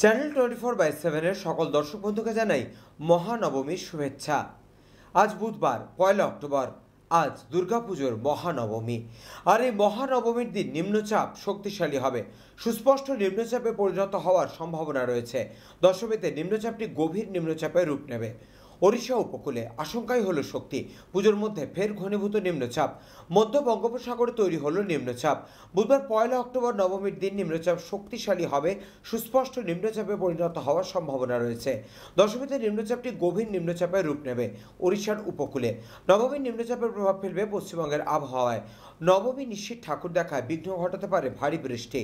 Channel 24/7 সকল দর্শক বন্ধুকে জানাই মহানবমীর শুভেচ্ছা। আজ বুধবার 1 অক্টোবর। আজ দুর্গাপুজোর মহানবমী। আর এই মহানবমীর দিন নিম্নচাপ শক্তিশালী হবে, সুস্পষ্ট নিম্নচাপে পরিণত হওয়ার সম্ভাবনা রয়েছে। দশমীতে নিম্নচাপটি গভীর নিম্নচাপে রূপ নেবে। ওড়িশা উপকূলে আশঙ্কাই হলো শক্তি। পুজোর মধ্যে ফের ঘনীভূত নিম্নচাপ। মধ্য বঙ্গোপসাগরে তৈরি হলো নিম্নচাপ। বুধবার 1 অক্টোবর নবমীর দিন নিম্নচাপ শক্তিশালী হবে, সুস্পষ্ট নিম্নচাপে পরিণত হওয়ার সম্ভাবনা রয়েছে। দশমীতে নিম্নচাপটি গভীর নিম্নচাপে রূপ নেবে ওড়িশার উপকূলে। নবমীর নিম্নচাপের প্রভাব ফেলবে পশ্চিমবঙ্গের আবহাওয়ায়। নবমী নিশ্চিত ঠাকুর দেখায় বিঘ্ন ঘটাতে পারে ভারী বৃষ্টি।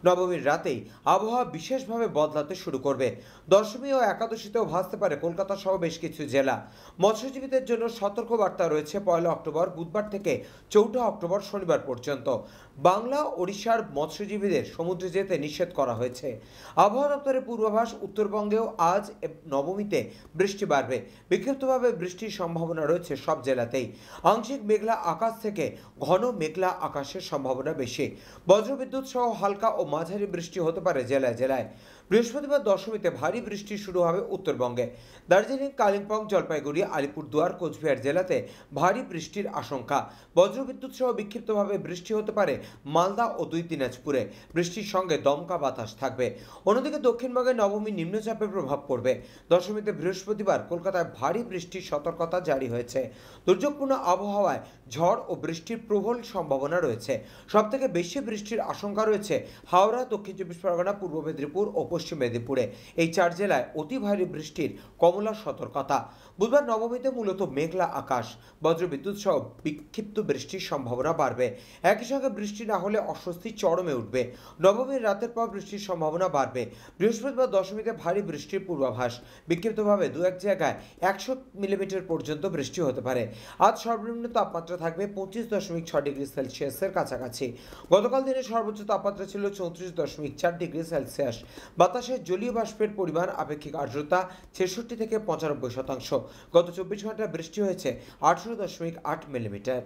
নবমীর রাতেই আবহাওয়া বিশেষভাবে বদলাতে শুরু করবে। দশমী ও একাদশীতেও ভাসতে পারে কলকাতা সহ বেশ কিছু জেলা। মৎস্যজীবীদের জন্য সতর্কবার্তা রয়েছে 1 অক্টোবর বুধবার থেকে 4 অক্টোবর শনিবার পর্যন্ত। বাংলা ওড়িশার মৎস্যজীবীদের সমুদ্রে যেতে নিষেধ করা হয়েছে। আবহাওয়া দপ্তরের পূর্বাভাস, উত্তরবঙ্গেও আজ নবমীতে বৃষ্টি বাড়বে। বিক্ষিপ্তভাবে বৃষ্টির সম্ভাবনা রয়েছে সব জেলাতেই। আংশিক মেঘলা আকাশ থেকে ঘন মেঘলা আকাশের সম্ভাবনা বেশি। বজ্রবিদ্যুৎ সহ হালকা ও মাঝারি বৃষ্টি হতে পারে জেলায় জেলায়। বৃহস্পতিবার দশমীতে ভারী বৃষ্টি শুরু হবে উত্তরবঙ্গে। দার্জিলিং, কালিম্পং, জলপাইগুড়ি, আলিপুরদুয়ার, কোচবিহার জেলাতে ভারী বৃষ্টির আশঙ্কা। বজ্রবিদ্যুৎ সহ বিক্ষিপ্তভাবে বৃষ্টি হতে পারে মালদা ও 2 দিনাজপুরে। বৃষ্টির সঙ্গে দমকা বাতাস থাকবে। অন্যদিকে দক্ষিণবঙ্গে নবমী নিম্নচাপের প্রভাব পড়বে। দশমীতে বৃহস্পতিবার কলকাতায় ভারী বৃষ্টির সতর্কতা জারি হয়েছে। দুর্যোগপূর্ণ আবহাওয়ায় ঝড় ও বৃষ্টির প্রবল সম্ভাবনা রয়েছে। সবথেকে বেশি বৃষ্টির আশঙ্কা রয়েছে হাওড়া, দক্ষিণ চব্বিশ পরগনা, পূর্ব মেদিনীপুর ও পশ্চিম মেদিনীপুরে। এই 4 জেলায় অতি ভারী বৃষ্টির কমলা সতর্কতা। বুধবার নবমীতে মূলত মেঘলা আকাশ, বজ্রবিদ্যুৎ সহ বিক্ষিপ্ত বৃষ্টির সম্ভাবনা বাড়বে। একই সঙ্গে বৃষ্টি না হলে অস্বস্তি চরমে উঠবে। নবমীর রাতের পর বৃষ্টির সম্ভাবনা বাড়বে। বৃহস্পতিবার দশমীতে ভারী বৃষ্টির পূর্বাভাস। বিক্ষিপ্তভাবে 2-1 জায়গায় 100 মিলিমিটার পর্যন্ত বৃষ্টি হতে পারে। আজ সর্বনিম্ন তাপমাত্রা থাকবে 25.6 ডিগ্রি সেলসিয়াসের কাছাকাছি। গতকাল দিনের সর্বোচ্চ তাপমাত্রা ছিল 34.4 ডিগ্রি সেলসিয়াস। বাতাসের জলীয় বাষ্পের পরিমাণ আপেক্ষিক আর্দ্রতা 66 থেকে 95%। গত 24 ঘন্টায় বৃষ্টি হয়েছে 18.8 মিলিমিটার।